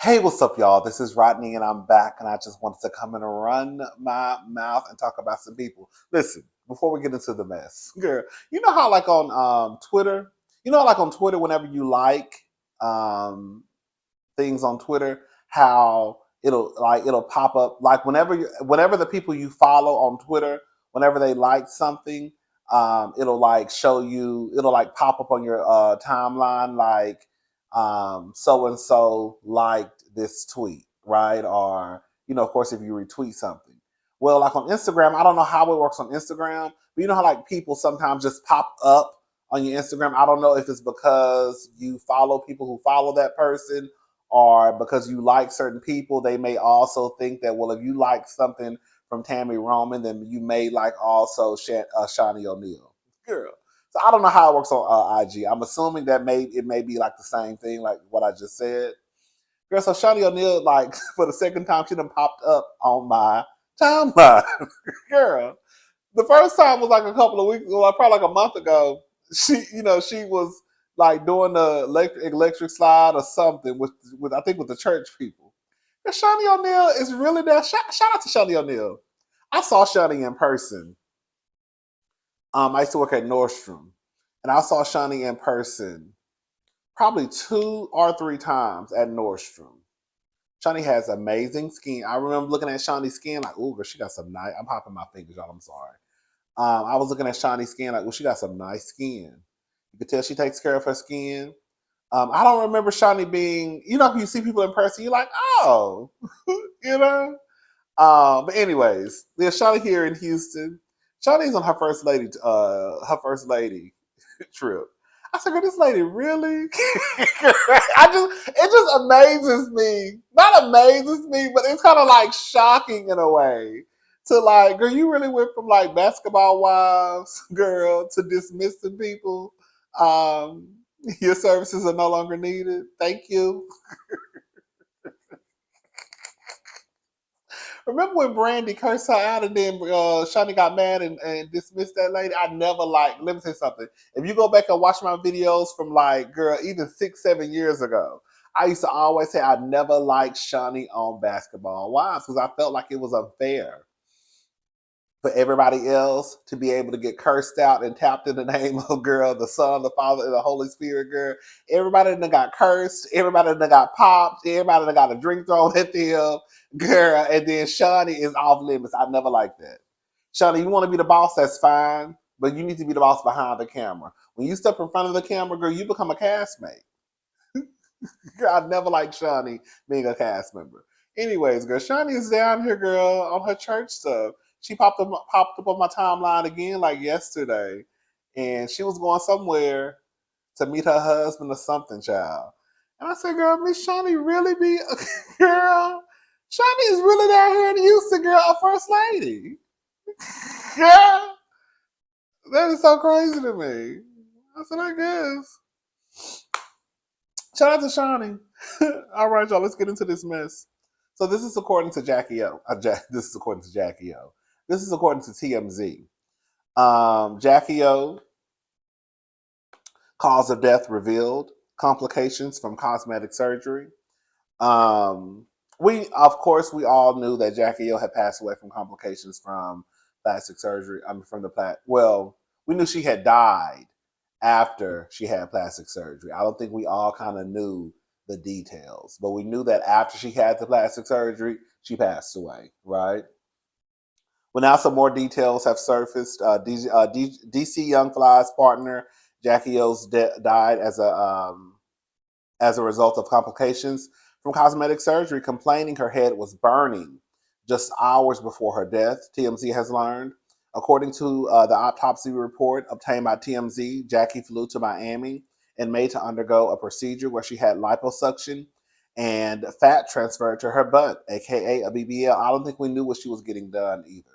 Hey, what's up, y'all? This is Rodney, and I'm back, and I just wanted to come and run my mouth and talk about some people. Listen, before we get into the mess, girl, you know how like on Twitter, like on Twitter, whenever you like um, things on Twitter, how it'll pop up like whenever the people you follow on Twitter, whenever they like something, it'll like show you, it'll like pop up on your timeline like so and so liked this tweet, right? Or of course, if you retweet something. Well, like on Instagram, I don't know how it works on Instagram, but you know how like people sometimes just pop up on your Instagram. I don't know if it's because you follow people who follow that person, or because you like certain people. They may also think that, well, if you like something from Tammy Roman, then you may like also Shawnie O'Neal. Girl. So I don't know how it works on IG. I'm assuming that it may be like the same thing, like what I just said. Girl, so Shawnie O'Neal, like for the second time, she done popped up on my timeline. Girl, the first time was like a couple of weeks, well, probably like a month ago. She was like doing the electric slide or something with I think with the church people. And Shawnie O'Neal is really there. Shout out to Shawnie O'Neal. I saw Shawnie in person. I used to work at Nordstrom, and I saw Shawnie in person probably 2 or 3 times at Nordstrom. Shawnie has amazing skin. I remember looking at Shawnie's skin like, ooh, girl, she got some nice. I'm popping my fingers, y'all. I'm sorry. I was looking at Shawnie's skin like, well, she got some nice skin. You could tell she takes care of her skin. I don't remember Shawnie being, if you see people in person, you're like, oh, you know. But anyways, there's Shawnie here in Houston. Shawnie's on her first lady trip. I said, girl, this lady really? It just amazes me. Not amazes me, but it's kind of like shocking in a way. To like, girl, you really went from like basketball wives, girl, to dismissing people. Um, your services are no longer needed. Thank you. Remember when Brandy cursed her out and then Shawnie got mad and dismissed that lady? I never like, let me say something. If you go back and watch my videos from like, girl, even 6, 7 years ago, I used to always say I never liked Shawnie on Basketball Wives because I felt like it was unfair for everybody else to be able to get cursed out and tapped in the name of girl, the Son, the Father, and the Holy Spirit, girl. Everybody that got cursed, everybody that got popped, everybody that got a drink thrown at them, girl. And then Shawnie is off limits. I never liked that. Shawnie, you want to be the boss, that's fine, but you need to be the boss behind the camera. When you step in front of the camera, girl, you become a castmate. Girl, I never liked Shawnie being a cast member. Anyways, girl, Shawnie is down here, girl, on her church stuff. She popped up on my timeline again like yesterday, and she was going somewhere to meet her husband or something, child. And I said, girl, Miss Shawnie really be girl. Shawnie is really down here in Houston, girl, a first lady. Girl, that is so crazy to me. I said, I guess. Shout out to Shawnie. All right, y'all, let's get into this mess. So this is according to Jackie O. This is according to Jackie O. This is according to TMZ. Jackie O, cause of death revealed, complications from cosmetic surgery. Um, we all knew that Jackie O had passed away from complications from plastic surgery. I mean, from the well, we knew she had died after she had plastic surgery. I don't think we all kind of knew the details, but we knew that after she had the plastic surgery, she passed away, right? Well, now some more details have surfaced. DC Young Fly's partner, Jackie O's died as a result of complications from cosmetic surgery, complaining her head was burning just hours before her death, TMZ has learned. According to the autopsy report obtained by TMZ, Jackie flew to Miami and made to undergo a procedure where she had liposuction and fat transferred to her butt, aka a BBL. I don't think we knew what she was getting done either.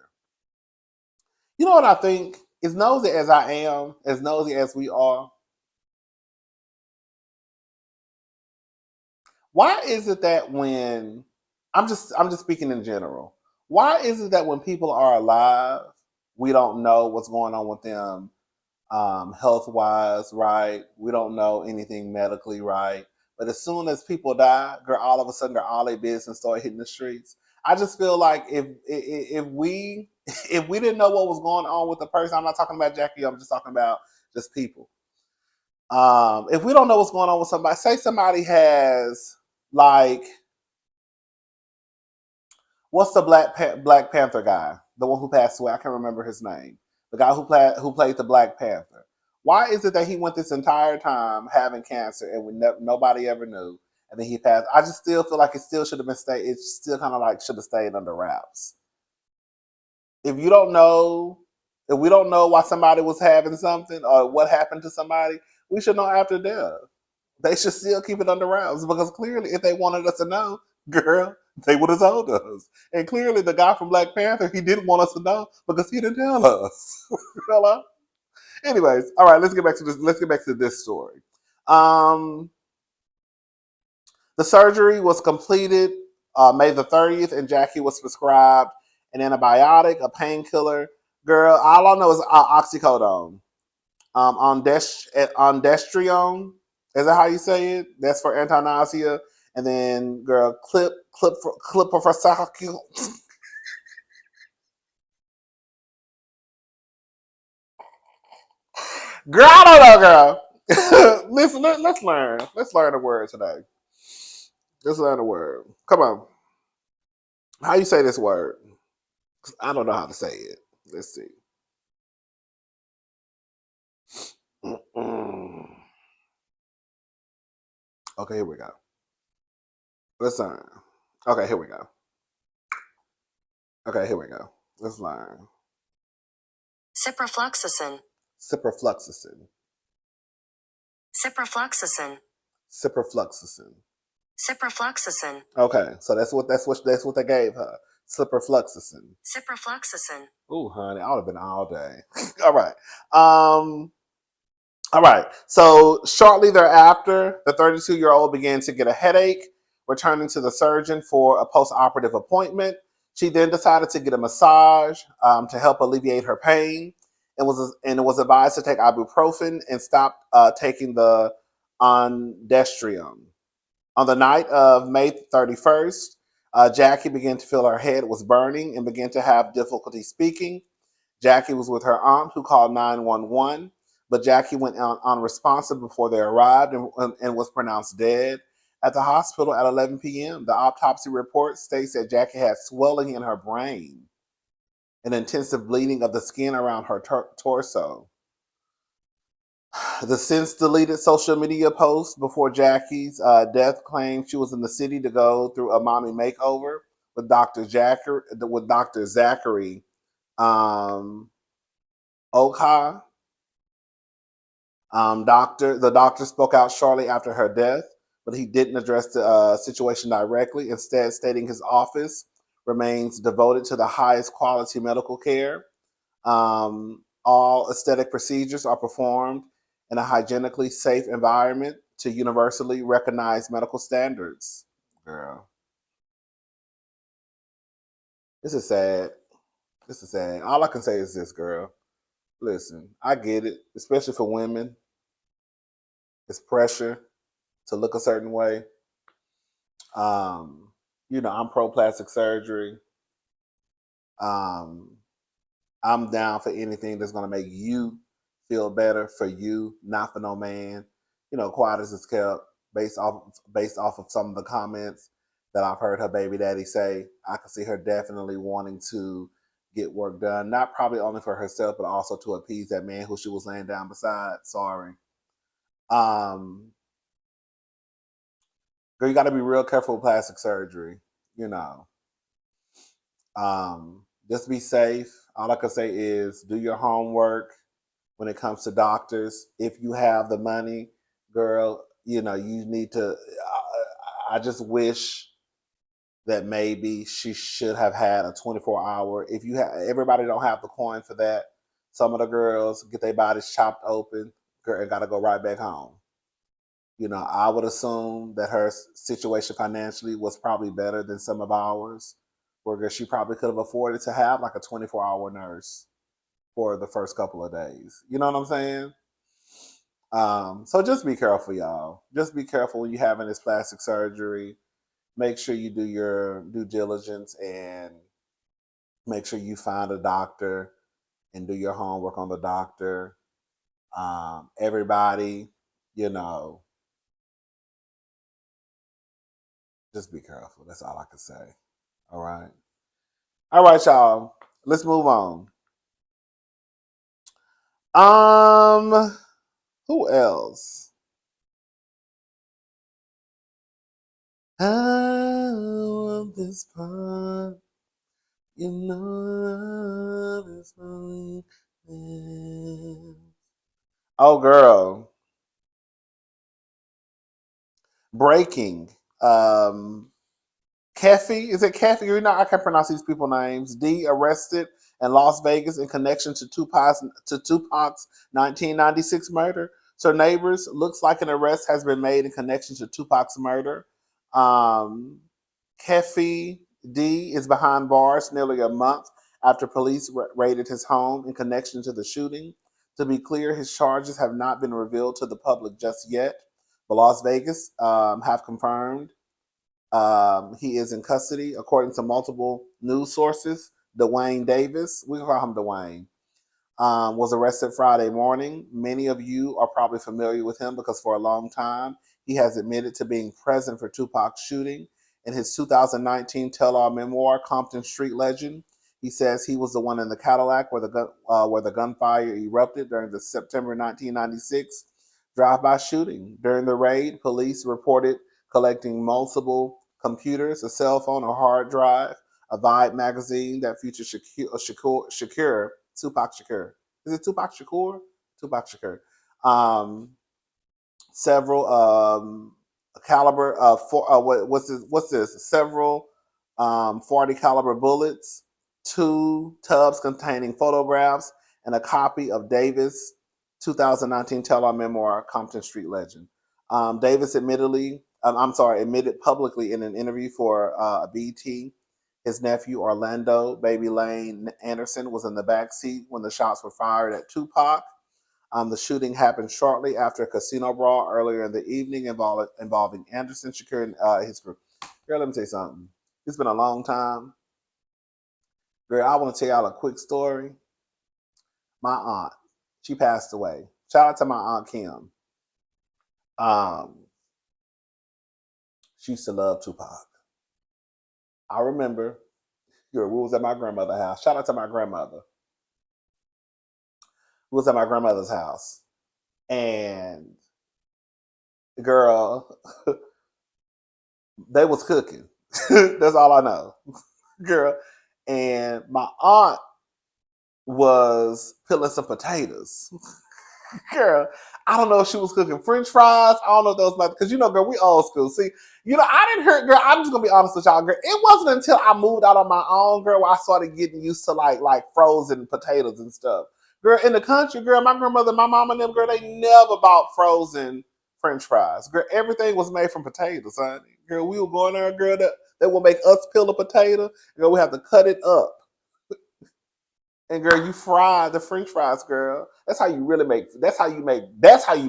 You know what I think? As nosy as I am, as nosy as we are, why is it that when I'm just speaking in general, why is it that when people are alive, we don't know what's going on with them health wise, right? We don't know anything medically, right? But as soon as people die, girl, all of a sudden, all their business start hitting the streets. I just feel like if we if we didn't know what was going on with the person, I'm not talking about Jacky. I'm just talking about just people. If we don't know what's going on with somebody, say somebody has like, what's the Black Panther guy, the one who passed away? I can't remember his name. The guy who played the Black Panther. Why is it that he went this entire time having cancer and nobody ever knew, and then he passed? I just still feel like it still should have been stayed. It still kind of like should have stayed under wraps. If you don't know, if we don't know why somebody was having something or what happened to somebody, we should know after death. They should still keep it under wraps because clearly, if they wanted us to know, girl, they would have told us. And clearly, the guy from Black Panther, he didn't want us to know because he didn't tell us. Hello. Anyways, all right, let's get back to this. Let's get back to this story. Um, the surgery was completed May the 30th, and Jacky was prescribed an antibiotic, a painkiller. Girl, all I know is oxycodone. Ondestrione. Is that how you say it? That's for anti-nausea. And then, girl, clip for Girl, I don't know, girl. Listen, let's learn. Let's learn a word today. Let's learn a word. Come on. How you say this word? I don't know how to say it. Let's see. Mm-mm. Okay, here we go. Let's learn. Okay, here we go. Okay, here we go. Let's learn. Ciprofloxacin. Ciprofloxacin. Ciprofloxacin. Ciprofloxacin. Ciprofloxacin. Okay, so that's what they gave her. Ciprofloxacin. Ciprofloxacin. Ooh, honey, I would have been all day. All right. All right. So shortly thereafter, the 32-year-old began to get a headache, returning to the surgeon for a post-operative appointment. She then decided to get a massage to help alleviate her pain, and was advised to take ibuprofen and stop taking the ondestrium. On the night of May 31st, Jacky began to feel her head was burning and began to have difficulty speaking. Jacky was with her aunt, who called 911, but Jacky went unresponsive before they arrived and was pronounced dead. At the hospital at 11 p.m., the autopsy report states that Jacky had swelling in her brain and intensive bleeding of the skin around her torso. The since deleted social media post before Jacky's death claimed she was in the city to go through a mommy makeover with Dr. Zachary um, Okha. The doctor spoke out shortly after her death, but he didn't address the situation directly, instead stating his office remains devoted to the highest quality medical care. All aesthetic procedures are performed in a hygienically safe environment to universally recognized medical standards. Girl, this is sad. This is sad. All I can say is this, girl. Listen, I get it, especially for women. It's pressure to look a certain way. Um, I'm pro plastic surgery. Um, I'm down for anything that's gonna make you feel better for you, not for no man. Quiet as it's kept, based off of some of the comments that I've heard her baby daddy say. I can see her definitely wanting to get work done, not probably only for herself, but also to appease that man who she was laying down beside. Sorry. Um, Girl, you got to be real careful with plastic surgery. You know, just be safe. All I can say is do your homework when it comes to doctors. If you have the money, girl, you need to. I just wish that maybe she should have had a 24-hour. If you have, everybody don't have the coin for that. Some of the girls get their bodies chopped open, girl, and got to go right back home. I would assume that her situation financially was probably better than some of ours, where she probably could have afforded to have like a 24-hour nurse for the first couple of days. You know what I'm saying? So just be careful, y'all. Just be careful when you're having this plastic surgery. Make sure you do your due diligence and make sure you find a doctor and do your homework on the doctor. Everybody, you know, just be careful. That's all I can say. All right. All right, y'all. Let's move on. Who else? I want this part. You know love is only this. Oh, girl. Breaking. Um, Keffe, is it Keffe? You know, I can't pronounce these people names. D arrested in Las Vegas in connection to Tupac's 1996 murder. So, neighbors, looks like an arrest has been made in connection to Tupac's murder. Um, Keffe D is behind bars nearly a month after police raided his home in connection to the shooting. To be clear, his charges have not been revealed to the public just yet. But Las Vegas have confirmed he is in custody, according to multiple news sources. Dwayne Davis, we can call him Dwayne, was arrested Friday morning. Many of you are probably familiar with him because for a long time he has admitted to being present for Tupac's shooting. In his 2019 tell-all memoir, Compton Street Legend, he says he was the one in the Cadillac where the gunfire erupted during the September 1996 drive-by shooting. During the raid, police reported collecting multiple computers, a cell phone, a hard drive, a Vibe magazine that featured Shakur, Tupac Shakur. Is it Tupac Shakur? Tupac Shakur. Um, Several caliber what's this? Several 40 caliber bullets, two tubs containing photographs, and a copy of Davis' 2019 tell-all memoir, Compton Street Legend. Davis admitted publicly in an interview for BT. His nephew Orlando Baby Lane Anderson was in the back seat when the shots were fired at Tupac. The shooting happened shortly after a casino brawl earlier in the evening involving Anderson, Shakur, and his group. Girl, let me tell you something. It's been a long time. Girl, I want to tell y'all a quick story. My aunt, she passed away. Shout out to my aunt Kim. Um, she used to love Tupac. I remember, girl, we was at my grandmother's house. Shout out to my grandmother. We was at my grandmother's house. And girl, they was cooking. That's all I know. Girl. And my aunt was peeling some potatoes. Girl, I don't know if she was cooking French fries. I don't know if those because girl, we old school. See, I didn't hear, girl. I'm just gonna be honest with y'all, girl. It wasn't until I moved out on my own, girl, where I started getting used to like frozen potatoes and stuff. Girl, in the country, girl, my grandmother, my mom, and them, girl, they never bought frozen French fries. Girl, everything was made from potatoes, honey. Girl, we were going there, girl. That will make us peel a potato. Girl, we have to cut it up. And girl, you fry the French fries, girl. That's how you really make. That's how you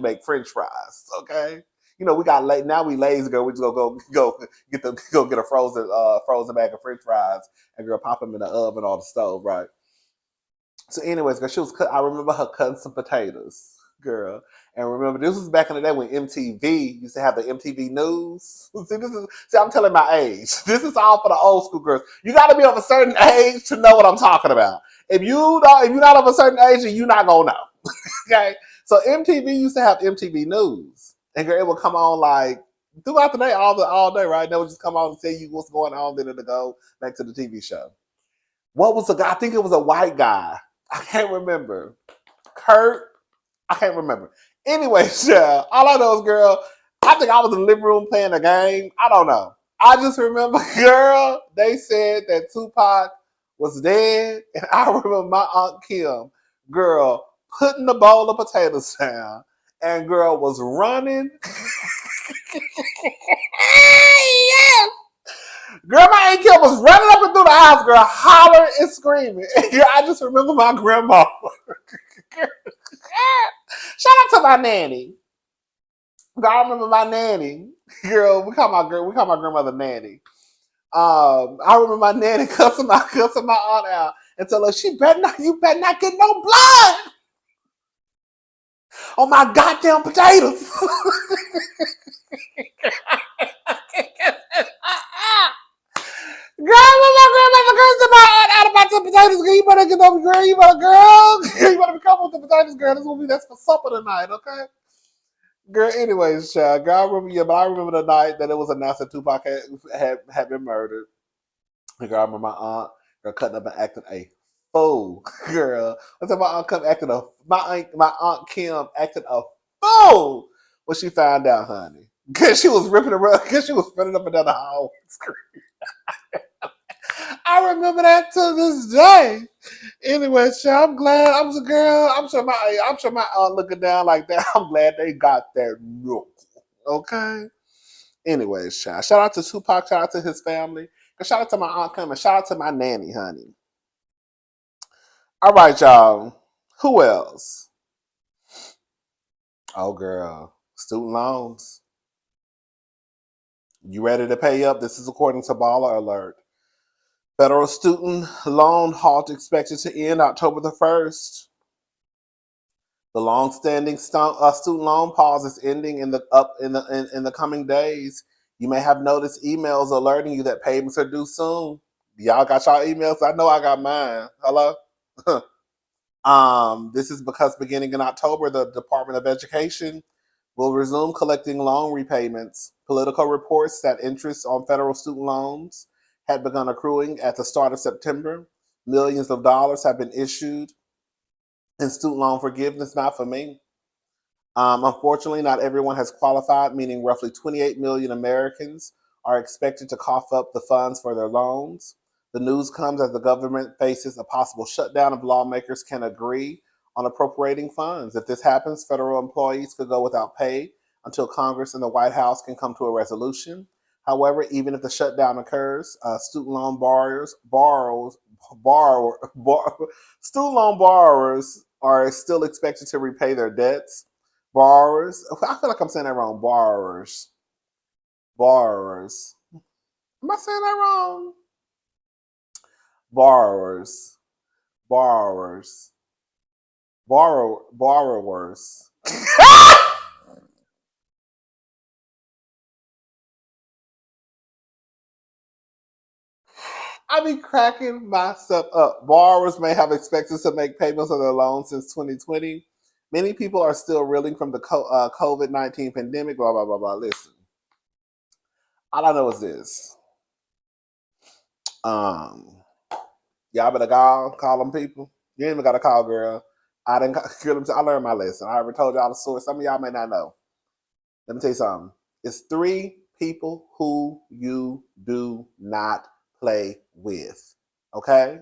make French fries. Okay. We got late now. We lazy, girl. We just go get a frozen bag of French fries and girl pop them in the oven or the stove, right? So, anyways, girl, I remember her cutting some potatoes, girl. And remember, this was back in the day when MTV used to have the MTV News. See, I'm telling my age. This is all for the old school girls. You got to be of a certain age to know what I'm talking about. If you're not of a certain age, you're not gonna know. Okay, so MTV used to have MTV News, and girl, it would come on like throughout the day, all day, right? They would just come on and tell you what's going on, then it'll go back to the TV show. What was the guy? I think it was a white guy. I can't remember. Kurt. I can't remember. Anyway, yeah, all I know is, girl, I think I was in the living room playing a game. I don't know. I just remember, girl, they said that Tupac was dead, and I remember my Aunt Kim, girl, putting the bowl of potatoes down, and girl was running. Yes! Girl, my Aunt Kim was running up and through the house, girl, hollering and screaming. And girl, I just remember my grandma. Shout out to my nanny. Girl, I remember my nanny. Girl, we call my grandmother nanny. I remember my nanny cussing my aunt out and tell her you better not get no blood on my goddamn potatoes. Girl, my grandmother cursed my aunt out about the potatoes. Girl, you better get over, girl. You better, girl. You better come with the potatoes, girl. That's for supper tonight, okay? Girl, anyways, child. Girl, I remember the night that it was announced that Tupac had been murdered. Girl, I remember my aunt, girl, cutting up and acting a fool. Girl, I said my aunt come acting my aunt Kim acted a fool when she found out, honey. Cause she was ripping around, cause she was running up and down the hall. I remember that to this day. Anyway, child, I'm glad I was a girl. I'm sure my aunt looking down like that. I'm glad they got that look. Okay. Anyways, child. Shout out to Tupac. Shout out to his family. And shout out to my aunt Kim. And shout out to my nanny, honey. All right, y'all. Who else? Oh, girl. Student loans. You ready to pay up? This is according to Baller Alert. Federal student loan halt expected to end October the 1st. The long-standing student loan pause is ending in the coming days. You may have noticed emails alerting you that payments are due soon. Y'all got y'all emails? I know I got mine. Hello? This is because beginning in October, the Department of Education will resume collecting loan repayments. Political reports that interest on federal student loans had begun accruing at the start of September. Millions of dollars have been issued in student loan forgiveness, not for me. Unfortunately, not everyone has qualified, meaning roughly 28 million Americans are expected to cough up the funds for their loans. The news comes as the government faces a possible shutdown if lawmakers can agree on appropriating funds. If this happens, federal employees could go without pay until Congress and the White House can come to a resolution. However, even if the shutdown occurs, student loan student loan borrowers are still expected to repay their debts. Borrowers, I feel like I'm saying that wrong. Borrowers. Am I saying that wrong? Borrowers, borrowers, borrowers. I be cracking myself up. Borrowers may have expected to make payments on their loans since 2020. Many people are still reeling from the COVID-19 pandemic. Blah blah blah blah. Listen, all I know is this. Um, Y'all better call them people. You ain't even got to call, girl. I didn't. I learned my lesson. I already told y'all the source. Some of y'all may not know. Let me tell you something. It's 3 people who you do not play with. Okay?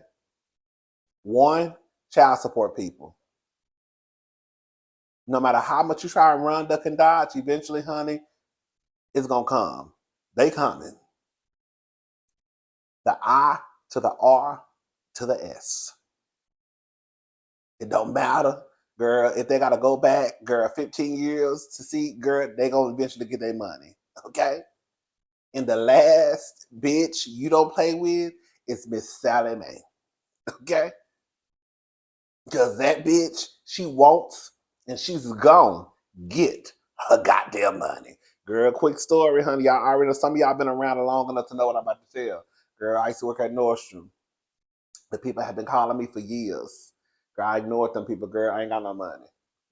1, child support people. No matter how much you try and run, duck, and dodge, eventually, honey, it's gonna come. They coming. The I to the R to the S. It don't matter, girl. If they gotta go back, girl, 15 years to see, girl, they gonna eventually get their money. Okay? And the last bitch you don't play with is Miss Sally Mae. Okay? Because that bitch, she wants and she's gone get her goddamn money. Girl, quick story, honey. Y'all already know, some of y'all been around long enough to know what I'm about to tell. Girl, I used to work at Nordstrom. The people have been calling me for years. Girl, I ignored them people. Girl, I ain't got no money.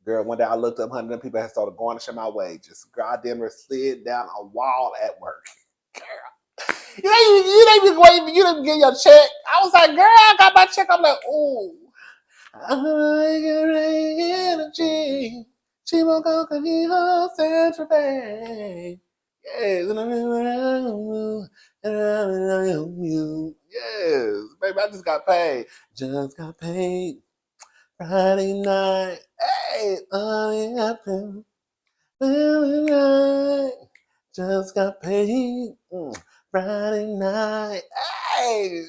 Girl, one day I looked up, honey, them people had started garnishing my wages. Girl, I damn near slid down a wall at work. Girl, you didn't even wait. You didn't get your check. I was like, girl, I got my check. I'm like, ooh. I'm like energy. She won't go cause he holds Central Bank. Yes. Yes. Baby, I just got paid. Just got paid. Friday night. Hey, all happened. Friday night. Just got paid. Friday night. Hey.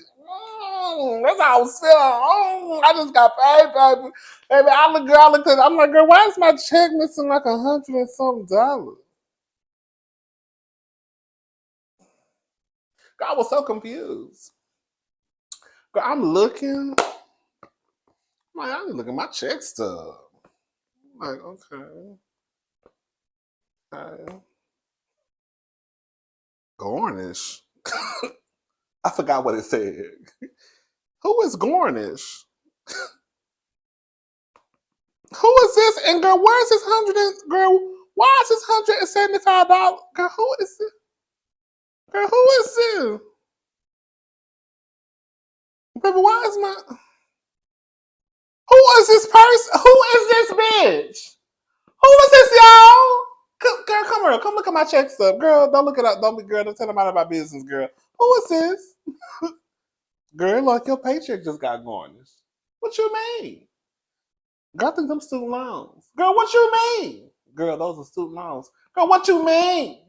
That's how I was feeling. I just got paid, baby. Baby, I looked at it. I'm like, girl, why is my check missing like $100 and something dollars? Girl, I was so confused. Girl, I'm looking. I'm like, I need to look at my check stub. I'm like, okay. Okay. Garnish. I forgot what it said. Who is Garnish? Who is this? And girl, where's this girl? Why is this $175? Girl, who is this? Girl, who is this? Baby, why is my who is this person? Who is this bitch? Who is this, y'all? Girl, come here. Come look at my check stub. Girl, don't look it up. Don't be girl. Don't tell them out about business, girl. Who is this? Girl, like your paycheck just got garnished. What you mean? Girl, I think them student loans. Girl, what you mean? Girl, those are student loans. Girl, what you mean?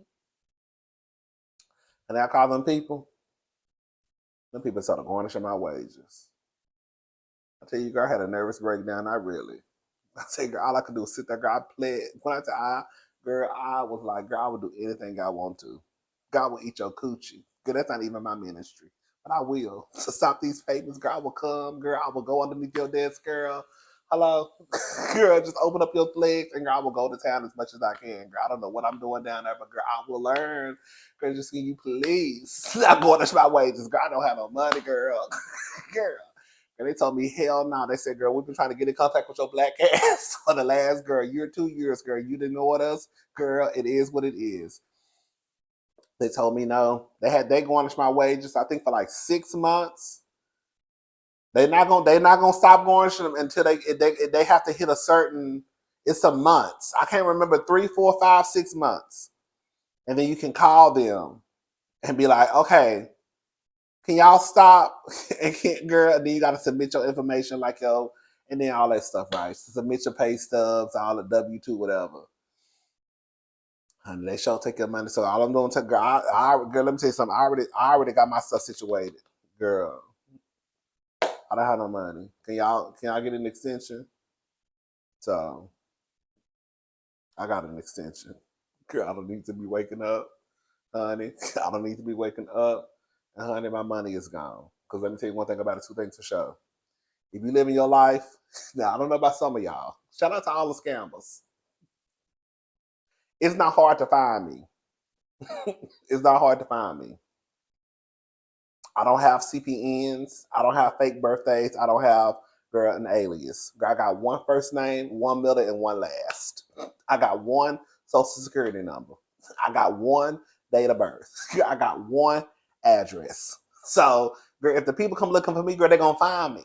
And I call them people. Them people started garnishing my wages. I tell you, girl, I had a nervous breakdown. I say, girl, all I could do was sit there, girl. I played. When I tell girl, I was like, girl, I would do anything I want to. God will eat your coochie. Girl, that's not even my ministry. But I will. To stop these payments, girl, I will come. Girl, I will go underneath your desk, girl. Hello? Girl, just open up your legs and girl, I will go to town as much as I can. Girl, I don't know what I'm doing down there, but girl, I will learn. Girl, just can you please stop going to my wages. Girl, I don't have no money, girl. Girl. And they told me, hell no. They said, girl, we've been trying to get in contact with your black ass for the last, girl, year, 2 years, girl. You didn't know what us. Girl, it is what it is. They told me no. They garnished my wages, I think, for like 6 months. They're not gonna stop garnishing them until they have to hit a certain, it's a months. I can't remember, 3, 4, 5, 6 months. And then you can call them and be like, okay, can y'all stop? And girl, then you gotta submit your information like yo, and then all that stuff, right? So submit your pay stubs, all the W-2, whatever. And they sure take your money. So all I'm doing to girl, girl, let me tell you something. I already got my stuff situated. Girl. I don't have no money. Can y'all get an extension? So I got an extension. Girl, I don't need to be waking up, honey. I don't need to be waking up. And honey, my money is gone. Because let me tell you one thing about it, 2 things for sure. If you live in your life, now I don't know about some of y'all. Shout out to all the scammers. It's not hard to find me. It's not hard to find me. I don't have CPNs. I don't have fake birthdays. I don't have, girl, an alias. Girl, I got one first name, one middle, and one last. I got one social security number. I got one date of birth. I got one address. So, girl, if the people come looking for me, girl, they're going to find me.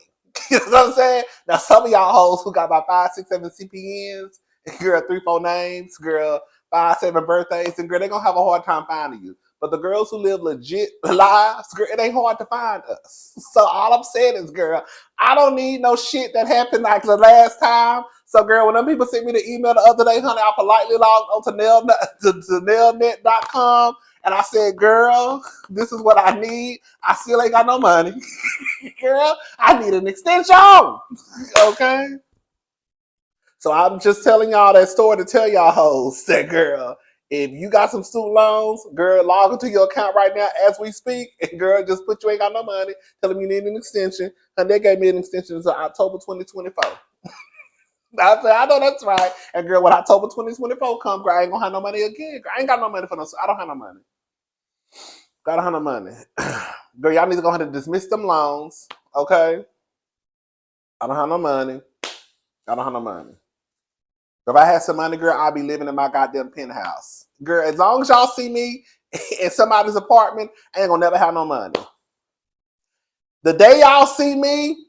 You know what I'm saying? Now, some of y'all hoes who got about 5, 6, 7 CPNs, girl, 3, 4 names, girl, 5, 7 birthdays, and girl, they're going to have a hard time finding you. But the girls who live legit lives, girl, it ain't hard to find us. So all I'm saying is, girl, I don't need no shit that happened like the last time. So, girl, when them people sent me the email the other day, honey, I politely logged on to nailnet.com and I said, girl, this is what I need. I still ain't got no money. Girl, I need an extension. Okay? So I'm just telling y'all that story to tell y'all hoes that, girl, if you got some student loans, girl, log into your account right now as we speak, and girl, just put you ain't got no money, tell them you need an extension, and they gave me an extension until October 2024. I said, I know that's right. And girl, when October 2024 come, girl, I ain't gonna have no money again. Girl, I ain't got no money for no, I don't have no money. I don't have no money. Girl, y'all need to go ahead and dismiss them loans, okay? I don't have no money. I don't have no money. If I had some money, girl, I'll be living in my goddamn penthouse. Girl, as long as y'all see me in somebody's apartment, I ain't gonna never have no money. The day y'all see me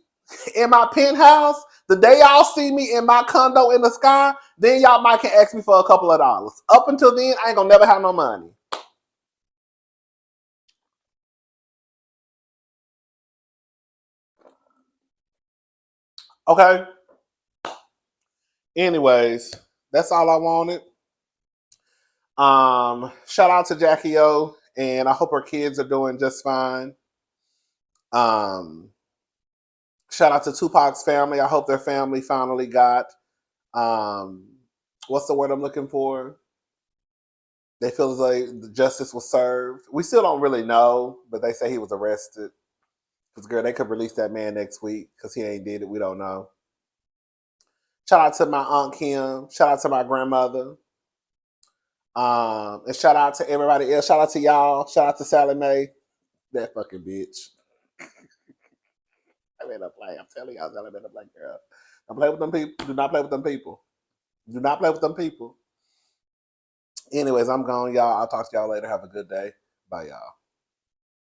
in my penthouse, the day y'all see me in my condo in the sky, then y'all might can ask me for a couple of dollars. Up until then, I ain't gonna never have no money. Okay? Anyways, that's all I wanted. Shout out to Jacky O, and I hope her kids are doing just fine. Shout out to Tupac's family. I hope their family finally got um, what's the word I'm looking for? They feel as though the justice was served. We still don't really know, but they say he was arrested. Because girl, they could release that man next week because he ain't did it. We don't know. Shout out to my aunt Kim. Shout out to my grandmother. And shout out to everybody else. Shout out to y'all. Shout out to Sally Mae. That fucking bitch. I made a play. I'm telling y'all, Sally made a play, girl. Don't play with them people. Do not play with them people. Do not play with them people. Anyways, I'm gone, y'all. I'll talk to y'all later. Have a good day. Bye, y'all.